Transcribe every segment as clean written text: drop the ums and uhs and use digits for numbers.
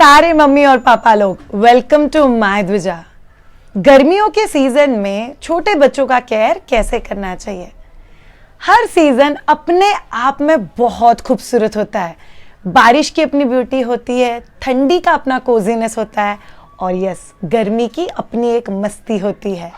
सारे मम्मी और पापा लोग, वेलकम टू माय द्विजा। गर्मियों के सीजन में छोटे बच्चों का केयर कैसे करना चाहिए। हर सीजन अपने आप में बहुत खूबसूरत होता है। बारिश की अपनी ब्यूटी होती है, ठंडी का अपना कोजीनेस होता है और यस, गर्मी की अपनी एक मस्ती होती है।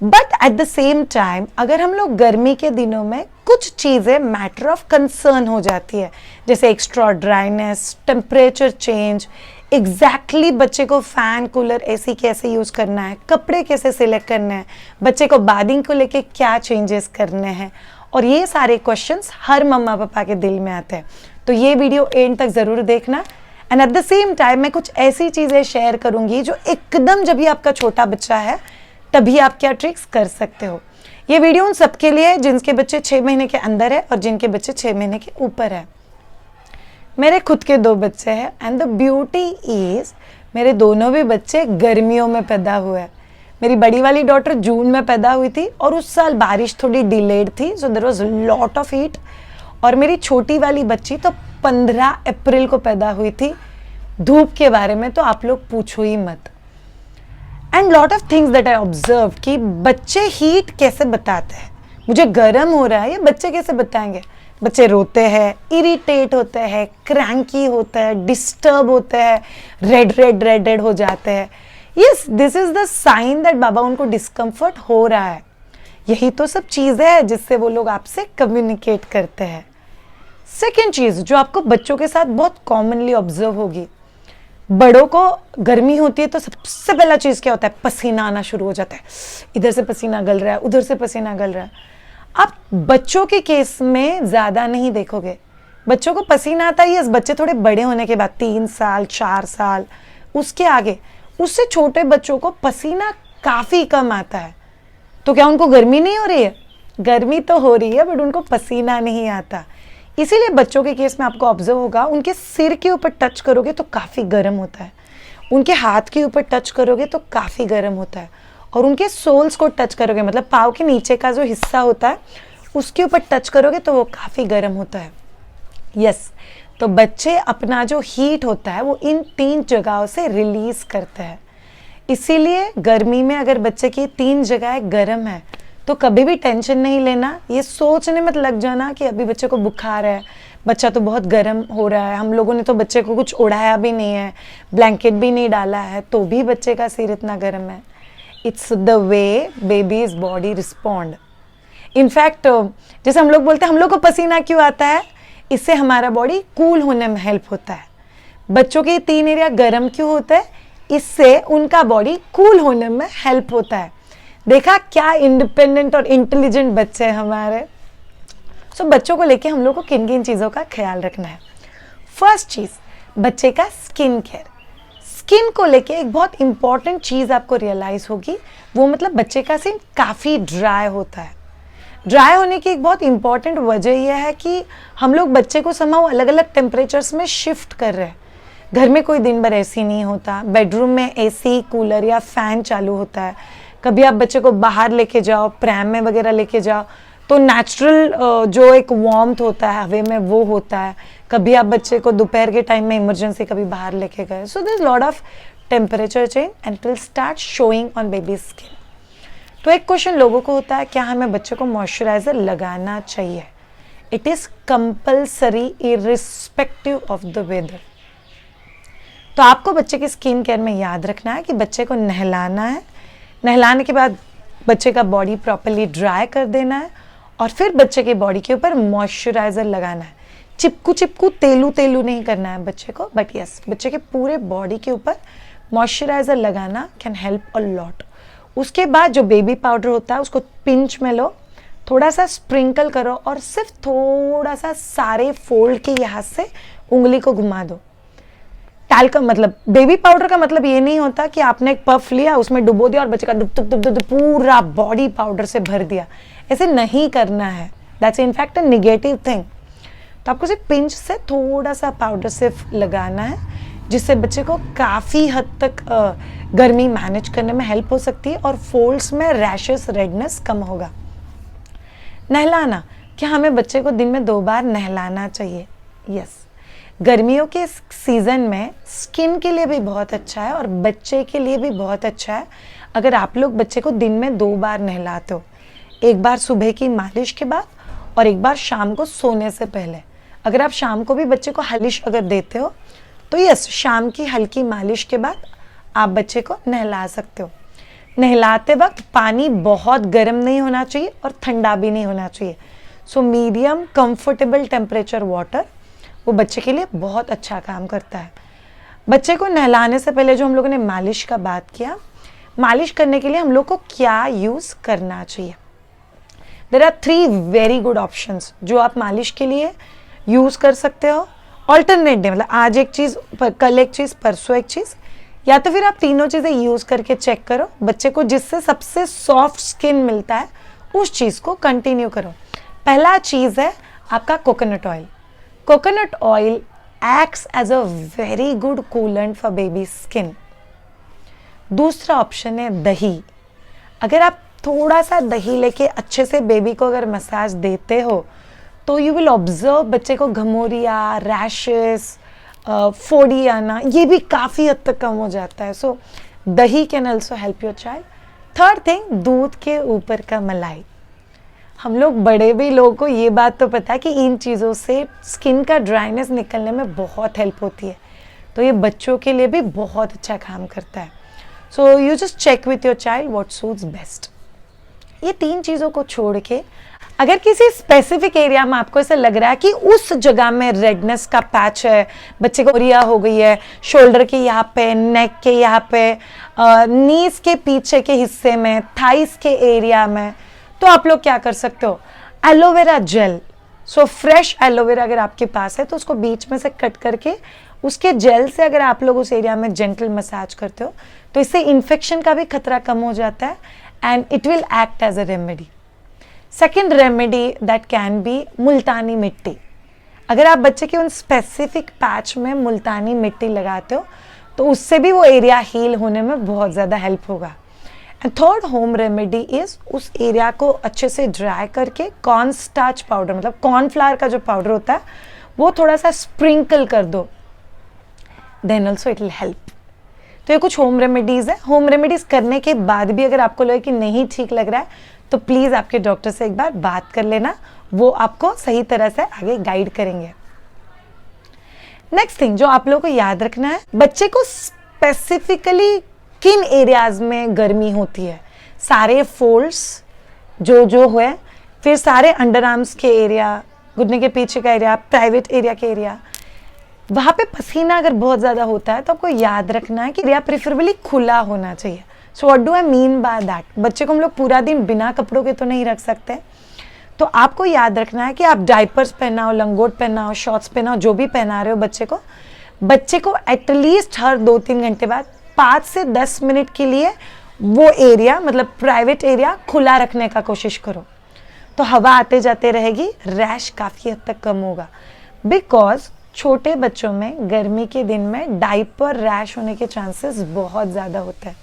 But at the same time अगर हम लोग गर्मी के दिनों में कुछ चीज़ें मैटर ऑफ कंसर्न हो जाती है, जैसे extra dryness, temperature change, exactly बच्चे को फैन, कूलर, एसी कैसे यूज़ करना है, कपड़े कैसे सिलेक्ट करने हैं, बच्चे को बादिंग को लेके क्या चेंजेस करने हैं, और ये सारे क्वेश्चंस हर मम्मा पापा के दिल में आते हैं। तो ये वीडियो एंड तक ज़रूर देखना। And eight the same time मैं कुछ ऐसी चीज़ें शेयर करूँगी जो एकदम जब भी आपका छोटा बच्चा है तभी आप क्या ट्रिक्स कर सकते हो। ये वीडियो उन सबके लिए है जिनके बच्चे 6 महीने के अंदर है और जिनके बच्चे 6 महीने के ऊपर है। मेरे खुद के 2 बच्चे हैं एंड द ब्यूटी इज मेरे दोनों भी बच्चे गर्मियों में पैदा हुए हैं। मेरी बड़ी वाली डॉटर जून में पैदा हुई थी और उस साल बारिश थोड़ी डिलेड थी, so there was lot of heat. और मेरी छोटी वाली बच्ची तो 15 अप्रैल को पैदा हुई थी। धूप के बारे में तो आप लोग पूछो ही मत। And lot of things that I observe कि बच्चे हीट कैसे बताते हैं। मुझे गर्म हो रहा है, ये बच्चे कैसे बताएंगे। बच्चे रोते हैं, इरिटेट होते हैं, क्रैंकी होते हैं, डिस्टर्ब होते हैं, रेड हो जाते हैं। Yes, this is the sign that बाबा उनको डिस्कम्फर्ट हो रहा है। यही तो सब चीज़ें हैं जिससे वो लोग आपसे कम्युनिकेट करते हैं। सेकेंड चीज़ जो आपको बच्चों के साथ बहुत कॉमनली ऑब्जर्व होगी, बड़ों को गर्मी होती है तो सबसे पहला चीज़ क्या होता है, पसीना आना शुरू हो जाता है। इधर से पसीना गल रहा है, उधर से पसीना गल रहा है। आप बच्चों के केस में ज़्यादा नहीं देखोगे। बच्चों को पसीना आता है, बच्चे थोड़े बड़े होने के बाद 3 साल 4 साल उसके आगे, उससे छोटे बच्चों को पसीना काफ़ी कम आता है। तो क्या उनको गर्मी नहीं हो रही है? गर्मी तो हो रही है बट उनको पसीना नहीं आता। इसीलिए बच्चों के केस में आपको ऑब्जर्व होगा, उनके सिर के ऊपर टच करोगे तो काफ़ी गर्म होता है, उनके हाथ के ऊपर टच करोगे तो काफ़ी गर्म होता है, और उनके सोल्स को टच करोगे, मतलब पाँव के नीचे का जो हिस्सा होता है उसके ऊपर टच करोगे तो वो काफ़ी गर्म होता है। यस, तो बच्चे अपना जो हीट होता है वो इन 3 जगहों से रिलीज़ करते हैं। इसीलिए गर्मी में अगर बच्चे की 3 जगहें गर्म है तो कभी भी टेंशन नहीं लेना। ये सोचने मत लग जाना कि अभी बच्चे को बुखार है, बच्चा तो बहुत गर्म हो रहा है, हम लोगों ने तो बच्चे को कुछ उड़ाया भी नहीं है, ब्लैंकेट भी नहीं डाला है, तो भी बच्चे का सिर इतना गर्म है। It's the way babies body respond. In fact जैसे हम लोग बोलते हैं हम लोग को पसीना क्यों आता है, इससे हमारा बॉडी कूल होने में हेल्प होता है। बच्चों के 3 एरिया गर्म क्यों होता है, इससे उनका बॉडी कूल होने में हेल्प होता है। देखा क्या इंडिपेंडेंट और इंटेलिजेंट बच्चे हैं हमारे। सो बच्चों को लेके हम लोग को किन किन चीज़ों का ख्याल रखना है। फर्स्ट चीज़, बच्चे का स्किन केयर। स्किन को लेके एक बहुत इंपॉर्टेंट चीज़ आपको रियलाइज़ होगी, वो मतलब बच्चे का स्किन काफ़ी ड्राई होता है। ड्राई होने की एक बहुत इंपॉर्टेंट वजह यह है कि हम लोग बच्चे को समहाउ अलग अलग टेम्परेचर्स में शिफ्ट कर रहे हैं। घर में कोई दिन भर एसी नहीं होता, बेडरूम में एसी, कूलर या फैन चालू होता है। कभी आप बच्चे को बाहर लेके जाओ, प्रैम में वगैरह लेके जाओ तो नेचुरल जो एक वार्मथ होता है हवे में वो होता है। कभी आप बच्चे को दोपहर के टाइम में इमरजेंसी कभी बाहर लेके गए, so there is lot of temperature change and it will start showing on baby skin. तो एक क्वेश्चन लोगों को होता है, क्या हमें बच्चे को मॉइस्चराइजर लगाना चाहिए? It is compulsory irrespective of the weather. तो आपको बच्चे की स्किन केयर में याद रखना है कि बच्चे को नहलाना है, नहलाने के बाद बच्चे का बॉडी प्रॉपर्ली ड्राई कर देना है और फिर बच्चे के बॉडी के ऊपर मॉइस्चराइज़र लगाना है। चिपकू तेलू नहीं करना है बच्चे को, बट यस, बच्चे के पूरे बॉडी के ऊपर मॉइस्चराइज़र लगाना कैन हेल्प अ लॉट। उसके बाद जो बेबी पाउडर होता है उसको पिंच में लो, थोड़ा सा स्प्रिंकल करो और सिर्फ थोड़ा सा सारे फोल्ड के यहाँ से उंगली को घुमा दो। टैल्कम मतलब बेबी पाउडर का मतलब ये नहीं होता कि आपने एक पफ लिया, उसमें डुबो दिया और बच्चे का दुब पूरा बॉडी पाउडर से भर दिया। ऐसे नहीं करना है, that's in fact a negative thing. तो आपको सिर्फ पिंच से थोड़ा सा पाउडर सिर्फ लगाना है, जिससे बच्चे को काफ़ी हद तक गर्मी मैनेज करने में हेल्प हो सकती है और फोल्ड्स में रैशेस, रेडनेस कम होगा। नहलाना, क्या हमें बच्चे को दिन में 2 बार नहलाना चाहिए? यस। गर्मियों के सीज़न में स्किन के लिए भी बहुत अच्छा है और बच्चे के लिए भी बहुत अच्छा है अगर आप लोग बच्चे को दिन में 2 बार नहलाते हो, एक बार सुबह की मालिश के बाद और एक बार शाम को सोने से पहले। अगर आप शाम को भी बच्चे को मालिश अगर देते हो तो यस, शाम की हल्की मालिश के बाद आप बच्चे को नहला सकते हो। नहलाते वक्त पानी बहुत गर्म नहीं होना चाहिए और ठंडा भी नहीं होना चाहिए। So medium comfortable temperature water वो बच्चे के लिए बहुत अच्छा काम करता है। बच्चे को नहलाने से पहले जो हम लोगों ने मालिश का बात किया, मालिश करने के लिए हम लोग को क्या यूज़ करना चाहिए। There are 3 very good options जो आप मालिश के लिए यूज़ कर सकते हो ऑल्टरनेट डे, मतलब आज एक चीज़, कल एक चीज़, परसों एक चीज़, या तो फिर आप तीनों चीज़ें यूज़ करके चेक करो। बच्चे को जिससे सबसे सॉफ्ट स्किन मिलता है उस चीज़ को कंटिन्यू करो। पहला चीज़ है आपका coconut oil. Coconut oil acts as a very good coolant for baby skin. दूसरा ऑप्शन है दही। अगर आप थोड़ा सा दही लेके अच्छे से बेबी को अगर मसाज देते हो तो यू विल ऑब्जर्व बच्चे को घमोरिया, रैशेस, फोड़ी आना, ये भी काफ़ी हद तक कम हो जाता है। सो दही can also help your child. Third thing, दूध के ऊपर का मलाई। हम लोग बड़े भी लोगों को ये बात तो पता है कि इन चीज़ों से स्किन का ड्राइनेस निकलने में बहुत हेल्प होती है, तो ये बच्चों के लिए भी बहुत अच्छा काम करता है। So you just check with your child what suits best. ये 3 चीज़ों को छोड़ के अगर किसी स्पेसिफिक एरिया में आपको ऐसा लग रहा है कि उस जगह में रेडनेस का पैच है, बच्चे को ओरिया हो गई है, शोल्डर के यहाँ पे, नेक के यहाँ पे, नीज के पीछे के हिस्से में, थाइस के एरिया में, तो आप लोग क्या कर सकते हो, aloe vera gel. So fresh aloe vera अगर आपके पास है तो उसको बीच में से कट करके उसके जेल से अगर आप लोग उस एरिया में जेंटल मसाज करते हो तो इससे इन्फेक्शन का भी खतरा कम हो जाता है and it will act as a remedy. Second remedy that can be मुल्तानी मिट्टी। अगर आप बच्चे के उन स्पेसिफिक पैच में मुल्तानी मिट्टी लगाते हो तो उससे भी वो एरिया हील होने में बहुत ज़्यादा हेल्प होगा। And third home remedy is उस एरिया को अच्छे से ड्राई करके कॉर्न स्टार्च पाउडर, मतलब कॉर्नफ्लावर का जो पाउडर होता है वो थोड़ा सा स्प्रिंकल कर दो, then also it will help. तो ये कुछ होम रेमेडीज़ है। होम रेमेडीज़ करने के बाद भी अगर आपको लगे कि नहीं ठीक लग रहा है तो प्लीज़ आपके डॉक्टर से एक बार बात कर लेना, वो आपको सही तरह से आगे गाइड करेंगे। नेक्स्ट थिंग जो आप लोगों को याद रखना है, बच्चे को स्पेसिफिकली किन एरियाज में गर्मी होती है। सारे फोल्ड्स जो हुए, फिर सारे अंडर आर्म्स के एरिया, घुटने के पीछे का एरिया, प्राइवेट एरिया के एरिया, वहाँ पे पसीना अगर बहुत ज़्यादा होता है तो आपको याद रखना है कि एरिया प्रेफरेबली खुला होना चाहिए। So what do I mean by that, बच्चे को हम लोग पूरा दिन बिना कपड़ों के तो नहीं रख सकते, तो आपको याद रखना है कि आप डाइपर्स पहनाओ, लंगोट पहनाओ, शॉर्ट्स पहनाओ, जो भी पहना रहे हो बच्चे को एटलीस्ट हर 2-3 घंटे बाद 5 से 10 मिनट के लिए वो एरिया, मतलब प्राइवेट एरिया खुला रखने का कोशिश करो, तो हवा आते जाते रहेगी, रैश काफ़ी हद तक कम होगा। बिकॉज छोटे बच्चों में गर्मी के दिन में डाइपर रैश होने के चांसेस बहुत ज़्यादा होते हैं।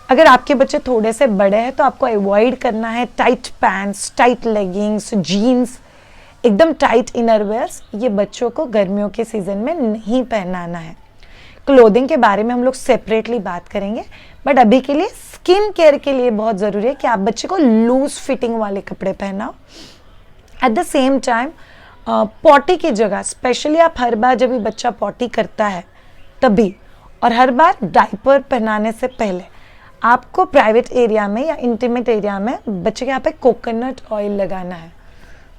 अगर आपके बच्चे थोड़े से बड़े हैं तो आपको अवॉइड करना है tight pants, tight leggings, jeans, एकदम टाइट इनरवेयर्स, ये बच्चों को गर्मियों के सीज़न में नहीं पहनाना है। क्लोथिंग के बारे में हम लोग सेपरेटली बात करेंगे, बट अभी के लिए स्किन केयर के लिए बहुत ज़रूरी है कि आप बच्चे को लूज फिटिंग वाले कपड़े पहनाओ। At the same time potty की जगह स्पेशली आप हर बार जब भी बच्चा पॉटी करता है तभी, और हर बार डाइपर पहनाने से पहले आपको प्राइवेट एरिया में या इंटीमेट एरिया में बच्चे के यहाँ पे कोकोनट ऑयल लगाना है।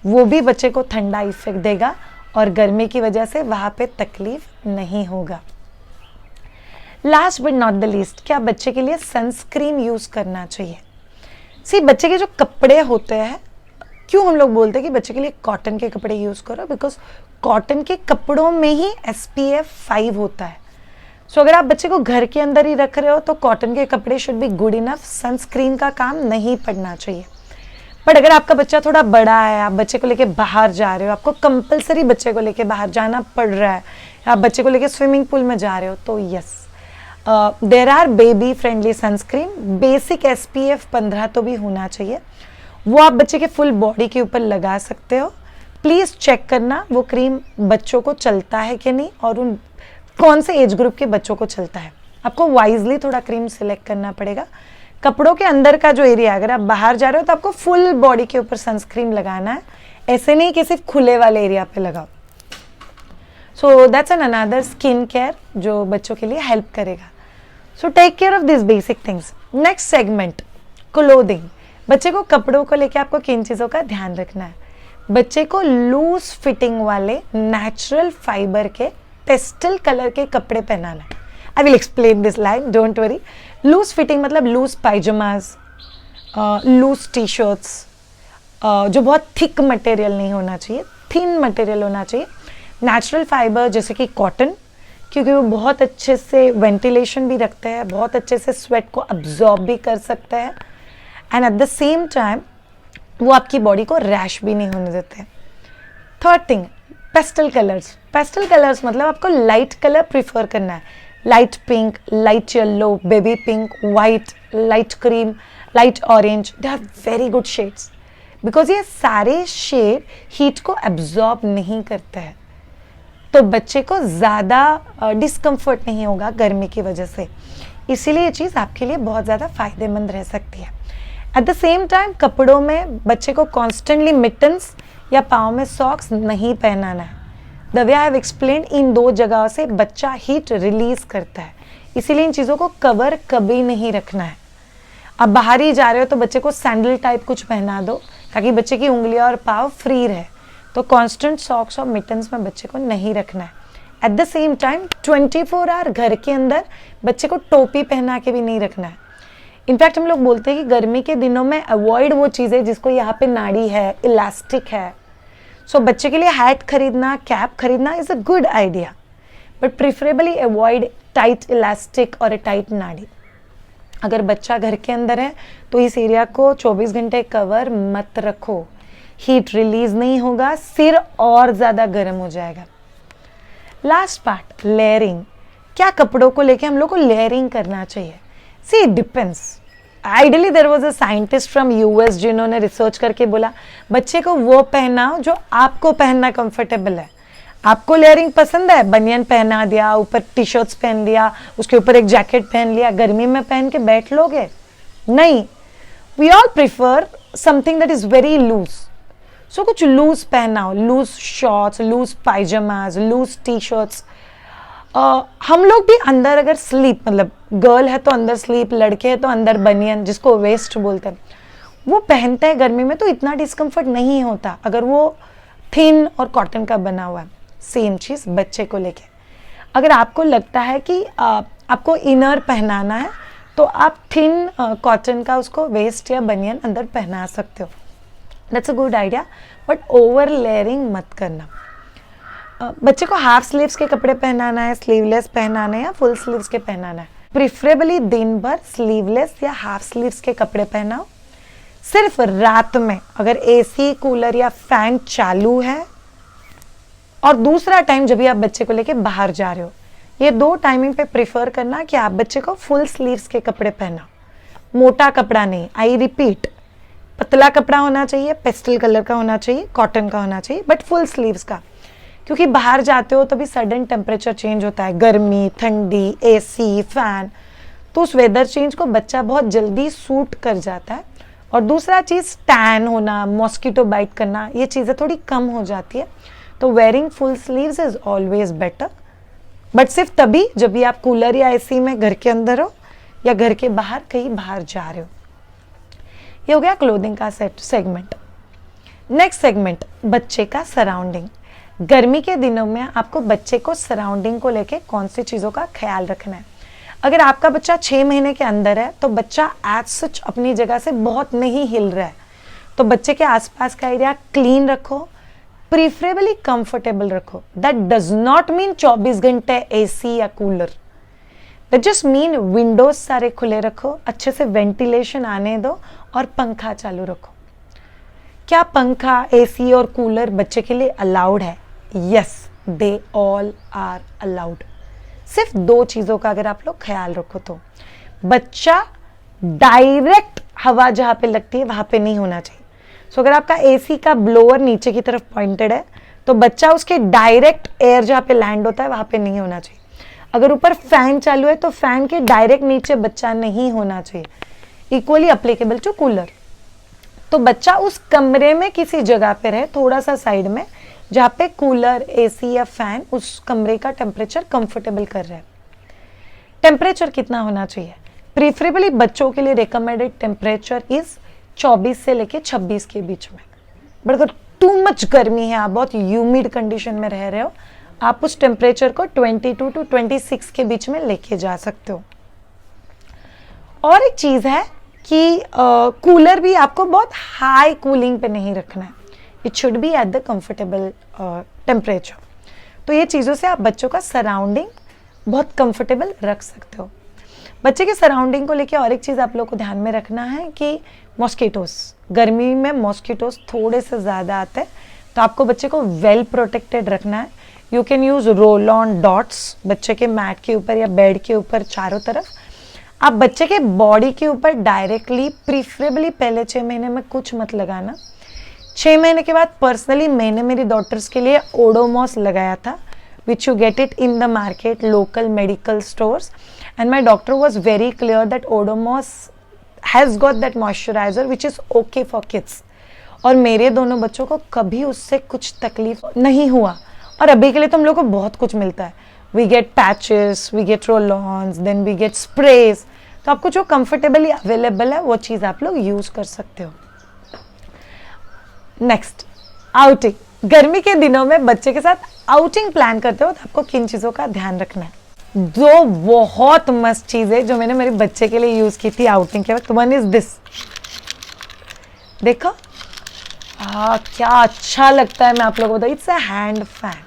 वो भी बच्चे को ठंडा इफेक्ट देगा और गर्मी की वजह से वहाँ पे तकलीफ नहीं होगा। Last but not the least, क्या बच्चे के लिए सनस्क्रीन यूज़ करना चाहिए। सी, बच्चे के जो कपड़े होते हैं, क्यों हम लोग बोलते हैं कि बच्चे के लिए कॉटन के कपड़े यूज़ करो, बिकॉज कॉटन के कपड़ों में ही SPF 5 होता है। सो अगर आप बच्चे को घर के अंदर ही रख रहे हो तो कॉटन के कपड़े should be good enough, sunscreen का काम नहीं पड़ना चाहिए। बट अगर आपका बच्चा थोड़ा बड़ा है, आप बच्चे को लेके बाहर जा रहे हो, आपको कंपलसरी बच्चे को लेके बाहर जाना पड़ रहा है, आप बच्चे को लेके स्विमिंग पूल में जा रहे हो, तो yes, there are baby friendly sunscreen. Basic SPF 15 तो भी होना चाहिए, वो आप बच्चे के फुल बॉडी के ऊपर लगा सकते हो। प्लीज़ चेक करना वो क्रीम बच्चों को चलता है कि नहीं और उन कौन से एज ग्रुप के बच्चों को चलता है। आपको वाइजली थोड़ा क्रीम सिलेक्ट करना पड़ेगा। कपड़ों के अंदर का जो एरिया, अगर आप बाहर जा रहे हो तो आपको फुल बॉडी के ऊपर सनस्क्रीन लगाना है, ऐसे नहीं कि सिर्फ खुले वाले एरिया पे लगाओ। So that's an another skin care जो बच्चों के लिए हेल्प करेगा। So take care of this basic things. Next segment, clothing. बच्चे को कपड़ों को लेके आपको किन चीज़ों का ध्यान रखना है? बच्चे को लूज फिटिंग वाले नेचुरल फाइबर के पेस्टल कलर के कपड़े पहनाना है। I will explain this line, don't worry. Loose fitting मतलब loose pyjamas, loose T shirts, जो बहुत थिक मटेरियल नहीं होना चाहिए, थिन मटेरियल होना चाहिए। नेचुरल फाइबर जैसे कि कॉटन, क्योंकि वो बहुत अच्छे से वेंटिलेशन भी रखते हैं, बहुत अच्छे से स्वेट को अब्जॉर्ब भी कर सकते हैं, and eight the same time वो आपकी बॉडी को रैश भी नहीं होने देते हैं। Third thing, pastel colours. Pastel colours मतलब आपको लाइट कलर प्रिफर करना है। Light pink, light yellow, baby pink, white, light cream, light orange, they are very good shades, because ये सारे शेड हीट को एब्जॉर्ब नहीं करते हैं, तो बच्चे को ज़्यादा डिस्कम्फर्ट नहीं होगा गर्मी की वजह से। इसीलिए ये चीज़ आपके लिए बहुत ज़्यादा फायदेमंद रह सकती है। एट द सेम टाइम कपड़ों में बच्चे को कॉन्स्टेंटली मिटन्स या पाँव में सॉक्स नहीं पहनाना है। The way I have explained, इन दो जगहों से बच्चा हीट रिलीज करता है, इसीलिए इन चीज़ों को कवर कभी नहीं रखना है। अब बाहर ही जा रहे हो तो बच्चे को सैंडल टाइप कुछ पहना दो ताकि बच्चे की उंगलियां और पाँव फ्री रहे, तो कांस्टेंट सॉक्स और मिटन्स में बच्चे को नहीं रखना है। At the same time 24 hour घर के अंदर बच्चे को टोपी पहना के भी नहीं रखना है। इनफैक्ट हम लोग बोलते हैं कि गर्मी के दिनों में अवॉइड वो चीज़ें जिसको यहाँ पे नाड़ी है, इलास्टिक है। सो बच्चे के लिए हैट खरीदना, कैप खरीदना is a good idea, but preferably avoid tight elastic और ए टाइट नाड़ी। अगर बच्चा घर के अंदर है तो इस एरिया को 24 घंटे कवर मत रखो, हीट रिलीज नहीं होगा, सिर और ज़्यादा गर्म हो जाएगा। Last part, layering. क्या कपड़ों को लेके हम लोग को लेयरिंग करना चाहिए? See it depends. Ideally there was a scientist from US जिन्होंने रिसर्च करके बोला बच्चे को वो पहनाओ जो आपको पहनना कंफर्टेबल है। आपको लेयरिंग पसंद है, बनियन पहना दिया, ऊपर टी शर्ट्स पहन लिया, उसके ऊपर एक जैकेट पहन लिया, गर्मी में पहन के बैठ लोगे? नहीं, we all prefer something that is very loose. So कुछ लूज पहनाओ, loose shorts, loose pyjamas, loose T shirts. हम लोग भी अंदर अगर स्लीप, मतलब गर्ल है तो अंदर स्लीप, लड़के हैं तो अंदर बनियन जिसको वेस्ट बोलते हैं, वो पहनते हैं गर्मी में तो इतना डिस्कम्फर्ट नहीं होता अगर वो थिन और कॉटन का बना हुआ है। सेम चीज़ बच्चे को लेके, अगर आपको लगता है कि आपको इनर पहनाना है तो आप थिन कॉटन का उसको वेस्ट या बनियन अंदर पहना सकते हो, that's a good idea, but over layering मत करना। बच्चे को हाफ स्लीव्स के कपड़े पहनाना है, स्लीवलेस पहनाना है या फुल स्लीव्स के पहनाना है? प्रिफरेबली दिन भर स्लीवलेस या हाफ स्लीव्स के कपड़े पहनाओ। सिर्फ रात में अगर एसी, कूलर या फैन चालू है, और दूसरा टाइम जब भी आप बच्चे को लेके बाहर जा रहे हो, ये दो टाइमिंग पे प्रिफर करना कि आप बच्चे को फुल स्लीव्स के कपड़े पहनाओ। मोटा कपड़ा नहीं, आई रिपीट, पतला कपड़ा होना चाहिए, पेस्टल कलर का होना चाहिए, कॉटन का होना चाहिए, बट फुल स्लीव्स का, क्योंकि बाहर जाते हो तो भी सडन टेम्परेचर चेंज होता है, गर्मी, ठंडी, एसी, फैन, तो उस वेदर चेंज को बच्चा बहुत जल्दी सूट कर जाता है। और दूसरा चीज़, टैन होना, मॉस्किटो बाइट करना, ये चीज़ें थोड़ी कम हो जाती है, तो wearing full sleeves is always better, but सिर्फ तभी जब भी आप कूलर या एसी में घर के अंदर हो या घर के बाहर कहीं बाहर जा रहे हो। ये हो गया क्लोथिंग का सेगमेंट। नेक्स्ट सेगमेंट, बच्चे का सराउंडिंग। गर्मी के दिनों में आपको बच्चे को सराउंडिंग को लेके कौन सी चीज़ों का ख्याल रखना है? अगर आपका बच्चा 6 महीने के अंदर है तो बच्चा एज सच अपनी जगह से बहुत नहीं हिल रहा है, तो बच्चे के आसपास का एरिया क्लीन रखो, प्रीफरेबली कंफर्टेबल रखो। दैट डज नॉट मीन 24 घंटे एसी या cooler, that just mean Windows सारे खुले रखो, अच्छे से वेंटिलेशन आने दो और पंखा चालू रखो। क्या पंखा, एसी और कूलर बच्चे के लिए अलाउड है? Yes, they all are allowed. सिर्फ 2 चीज़ों का अगर आप लोग ख्याल रखो तो, बच्चा डायरेक्ट हवा जहाँ पे लगती है वहाँ पे नहीं होना चाहिए। सो अगर आपका एसी का ब्लोअर नीचे की तरफ पॉइंटेड है तो बच्चा उसके डायरेक्ट एयर जहाँ पे लैंड होता है वहाँ पे नहीं होना चाहिए। अगर ऊपर फैन चालू है तो फैन के डायरेक्ट नीचे बच्चा नहीं होना चाहिए। Equally applicable to cooler. तो बच्चा उस कमरे में किसी जगह पे रहे, थोड़ा सा साइड में, जहाँ पे कूलर, एसी या फैन उस कमरे का टेम्परेचर कंफर्टेबल कर रहे हैं। टेम्परेचर कितना होना चाहिए? प्रीफरेबली बच्चों के लिए रिकमेंडेड टेम्परेचर इज 24 से लेके 26 के बीच में। बट अगर टू मच गर्मी है, आप बहुत ह्यूमिड कंडीशन में रह रहे हो, आप उस टेम्परेचर को 22 टू 26 के बीच में लेके जा सकते हो। और एक चीज है कि कूलर भी आपको बहुत हाई कूलिंग पे नहीं रखना है। It should be at the comfortable temperature. तो ये चीज़ों से आप बच्चों का सराउंडिंग बहुत कंफर्टेबल रख सकते हो। बच्चे के सराउंडिंग को लेके और एक चीज़ आप लोग को ध्यान में रखना है कि मॉस्किटोस, गर्मी में मॉस्किटोस थोड़े से ज़्यादा आते हैं, तो आपको बच्चे को वेल प्रोटेक्टेड रखना है। You can use roll on dots बच्चे के मैट के ऊपर या बेड के ऊपर चारों तरफ। आप बच्चे के बॉडी के ऊपर डायरेक्टली, प्रीफरेबली पहले 6 महीने में कुछ मत लगाना। 6 महीने के बाद पर्सनली मैंने मेरी डॉटर्स के लिए ओडोमॉस लगाया था, which you get it in the market, local medical stores, and my doctor was very clear that Odomos has got that moisturiser which is okay for kids. और मेरे दोनों बच्चों को कभी उससे कुछ तकलीफ नहीं हुआ। और अभी के लिए तो हम लोग को बहुत कुछ मिलता है। We get patches, we get roll-ons, then we get sprays. तो आपको जो कंफर्टेबली अवेलेबल है वो चीज़ आप लोग यूज़ कर सकते हो। Next, outing. गर्मी के दिनों में बच्चे के साथ आउटिंग प्लान करते हो तो आपको किन चीज़ों का ध्यान रखना है? 2 बहुत मस्त चीज़ें जो मैंने मेरे बच्चे के लिए यूज़ की थी आउटिंग के वक्त। वन इज दिस, देखो क्या अच्छा लगता है। मैं आप लोगों को बताऊँ, इट्स अ हैंड फैन।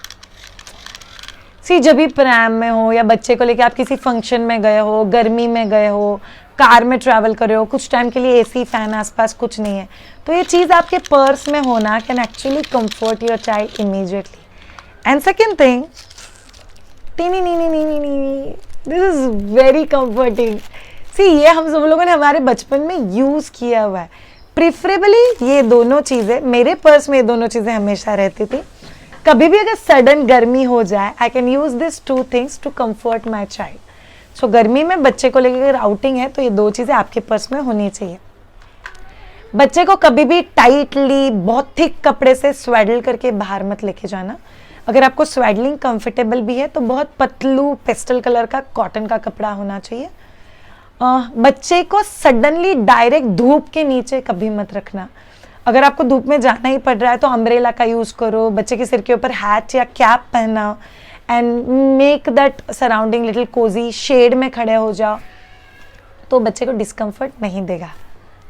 सी, जब भी प्रैम में हो या बच्चे को लेके आप किसी फंक्शन में गए हो, गर्मी में गए हो, कार में ट्रैवल कर रहे हो, कुछ टाइम के लिए एसी फैन आसपास कुछ नहीं है, तो ये चीज़ आपके पर्स में होना can actually comfort your child immediately. And second thing, this is very comforting. See, ये हम सब लोगों ने हमारे बचपन में यूज़ किया हुआ है। प्रिफरेबली ये दोनों चीज़ें, मेरे पर्स में ये दोनों चीज़ें हमेशा रहती थी। कभी भी अगर सडन गर्मी हो जाए, I can use this 2 things to comfort my child. So गर्मी में बच्चे को लेकर आउटिंग है तो ये 2 चीज़ें आपके पर्स में होनी चाहिए। बच्चे को कभी भी टाइटली, बहुत थिक कपड़े से स्वेडल करके बाहर मत लेके जाना। अगर आपको स्वेडलिंग कंफर्टेबल भी है तो बहुत पतलू पेस्टल कलर का कॉटन का कपड़ा होना चाहिए। बच्चे को सडनली डायरेक्ट धूप के नीचे कभी मत रखना। अगर आपको धूप में जाना ही पड़ रहा है तो अम्ब्रेला का यूज़ करो, बच्चे के सिर के ऊपर हैट या कैप पहनाओ and make that surrounding little cozy. Shade में खड़े हो जाओ तो बच्चे को डिस्कम्फर्ट नहीं देगा।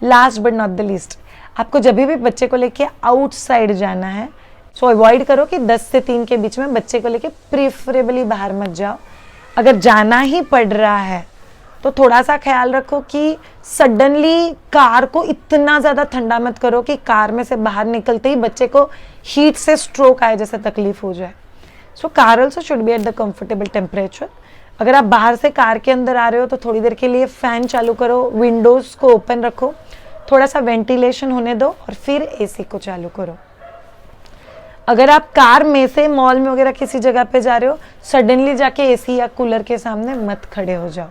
Last but not the least, आपको जब भी बच्चे को लेके आउटसाइड जाना है सो अवॉइड करो कि 10 से 3 के बीच में बच्चे को लेके प्रीफरेबली बाहर मत जाओ। अगर जाना ही पड़ रहा है तो थोड़ा सा ख्याल रखो कि सडनली कार को इतना ज़्यादा ठंडा मत करो कि कार में से बाहर निकलते ही बच्चे को हीट से स्ट्रोक आए जैसे तकलीफ हो जाए। So car also should be at the comfortable temperature. अगर आप बाहर से कार के अंदर आ रहे हो तो थोड़ी देर के लिए फ़ैन चालू करो, विंडोज़ को ओपन रखो, थोड़ा सा वेंटिलेशन होने दो और फिर एसी को चालू करो। अगर आप कार में से मॉल में वगैरह किसी जगह पे जा रहे हो, सडनली जाके एसी या कूलर के सामने मत खड़े हो जाओ।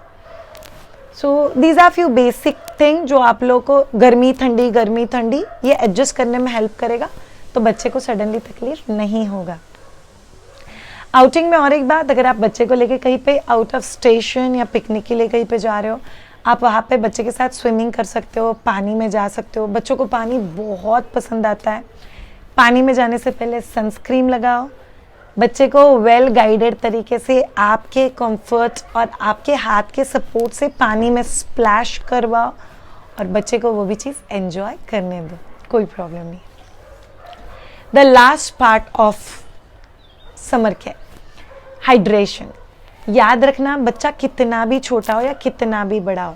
So these are few basic thing जो आप लोगों को गर्मी ठंडी ये एडजस्ट करने में हेल्प करेगा, तो बच्चे को सडनली तकलीफ नहीं होगा। आउटिंग में और एक बात, अगर आप बच्चे को लेके कहीं पे आउट ऑफ स्टेशन या पिकनिक के लिए कहीं पे जा रहे हो, आप वहाँ पे बच्चे के साथ स्विमिंग कर सकते हो, पानी में जा सकते हो। बच्चों को पानी बहुत पसंद आता है। पानी में जाने से पहले सनस्क्रीन लगाओ। बच्चे को वेल गाइडेड तरीके से आपके कंफर्ट और आपके हाथ के सपोर्ट से पानी में स्प्लैश करवाओ और बच्चे को वो भी चीज़ एंजॉय करने दो, कोई प्रॉब्लम नहीं। The last part of summer care, hydration. याद रखना, बच्चा कितना भी छोटा हो या कितना भी बड़ा हो,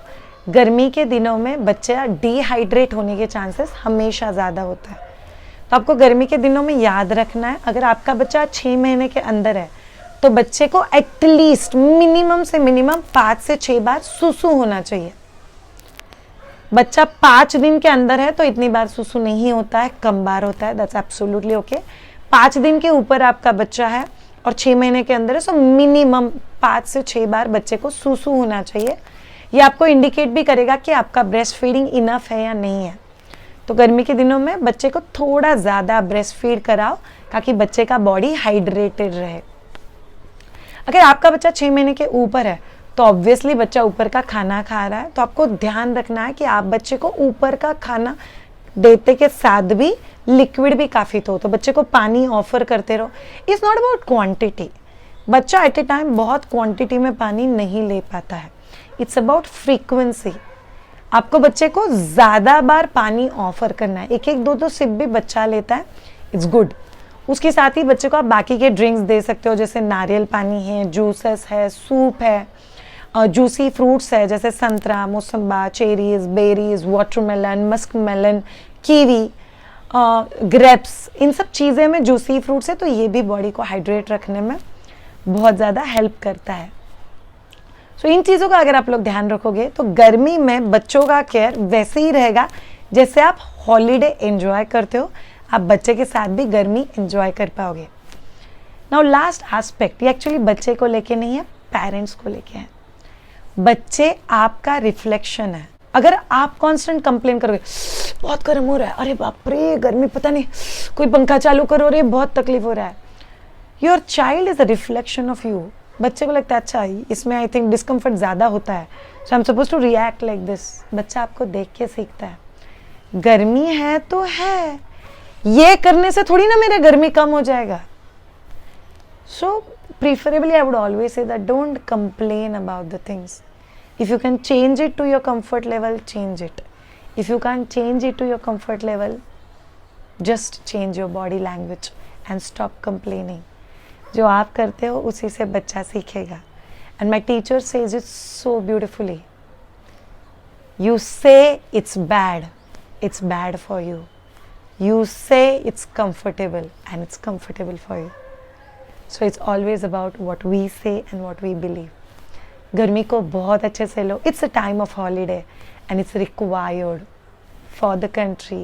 गर्मी के दिनों में बच्चा डिहाइड्रेट होने के चांसेस हमेशा ज़्यादा होता है। तो आपको गर्मी के दिनों में याद रखना है, अगर आपका बच्चा 6 महीने के अंदर है तो बच्चे को एटलीस्ट मिनिमम से मिनिमम 5 से 6 बार सुसु होना चाहिए। बच्चा 5 दिन के अंदर है तो इतनी बार सुसु नहीं होता है, कम बार होता है, दैट्स एब्सोल्युटली ओके। 5 दिन के ऊपर आपका बच्चा है और 6 महीने के अंदर है, सो मिनिमम 5 से 6 बार बच्चे को सुसु होना चाहिए। ये आपको इंडिकेट भी करेगा कि आपका ब्रेस्ट फीडिंग इनफ है या नहीं है। तो गर्मी के दिनों में बच्चे को थोड़ा ज़्यादा ब्रेस्ट फीड कराओ ताकि बच्चे का बॉडी हाइड्रेटेड रहे। अगर आपका बच्चा 6 महीने के ऊपर है तो ऑब्वियसली बच्चा ऊपर का खाना खा रहा है, तो आपको ध्यान रखना है कि आप बच्चे को ऊपर का खाना देते के साथ भी लिक्विड भी काफ़ी तो बच्चे को पानी ऑफर करते रहो। इट्स नॉट अबाउट क्वांटिटी, बच्चा एट ए टाइम बहुत क्वांटिटी में पानी नहीं ले पाता है, इट्स अबाउट फ्रीक्वेंसी। आपको बच्चे को ज़्यादा बार पानी ऑफर करना है, एक एक 2-2 सिप भी बच्चा लेता है, इट्स गुड। उसके साथ ही बच्चे को आप बाकी के ड्रिंक्स दे सकते हो, जैसे नारियल पानी है, जूसेस है, सूप है, जूसी फ्रूट्स है जैसे संतरा, मौसम्बा, cherries, berries, watermelon, musk melon, kiwi, grapes, इन सब चीज़ें में जूसी फ्रूट्स है, तो ये भी बॉडी को हाइड्रेट रखने में बहुत ज़्यादा हेल्प करता है। सो इन चीज़ों का अगर आप लोग ध्यान रखोगे तो गर्मी में बच्चों का केयर वैसे ही रहेगा जैसे आप हॉलीडे एंजॉय करते हो, आप बच्चे के साथ भी गर्मी एंजॉय कर पाओगे। नाउ लास्ट एस्पेक्ट, ये एक्चुअली बच्चे को लेके नहीं है, पेरेंट्स को लेके है। बच्चे आपका रिफ्लेक्शन है। अगर आप कांस्टेंट कंप्लेन करोगे बहुत गर्म हो रहा है, अरे बाप रे गर्मी, पता नहीं कोई पंखा चालू करो रे बहुत तकलीफ हो रहा है, your child is a reflection of you. बच्चे को लगता है अच्छा इसमें आई थिंक डिस्कम्फर्ट ज़्यादा होता है, so I am suppose to react like this. बच्चा आपको देख के सीखता है। गर्मी है तो है, ये करने से थोड़ी ना मेरा गर्मी कम हो जाएगा। सो preferably I would always say that don't complain about the things. If you can change it to your comfort level, change it. If you can't change it to your comfort level, just change your body language and stop complaining. जो आप करते हो उसी से बच्चा सीखेगा। And my teacher says it so beautifully. You say it's bad for you. You say it's comfortable and it's comfortable for you. So it's always about what we say and what we believe. गर्मी को बहुत अच्छे से लो. It's a time of holiday and it's required for the country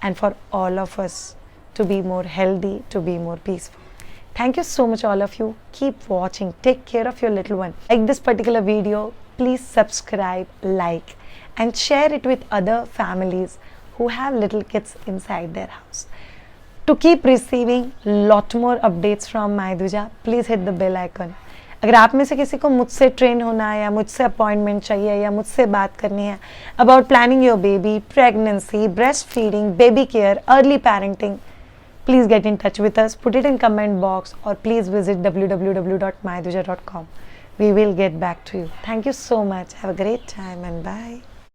and for all of us to be more healthy, to be more peaceful. Thank you so much all of you. Keep watching. Take care of your little one. Like this particular video, please subscribe, like and share it with other families who have little kids inside their house. To keep receiving lot more updates from मायदुजा, please hit the bell icon. अगर आप में से किसी को मुझसे train होना है या मुझसे अपॉइंटमेंट चाहिए या मुझसे बात करनी है about planning your baby, pregnancy, breastfeeding, baby care, early parenting, please get in touch with us. Put it in comment box or please visit www.maiduja.com. We will get back to you. Thank you so much. Have a great time and bye.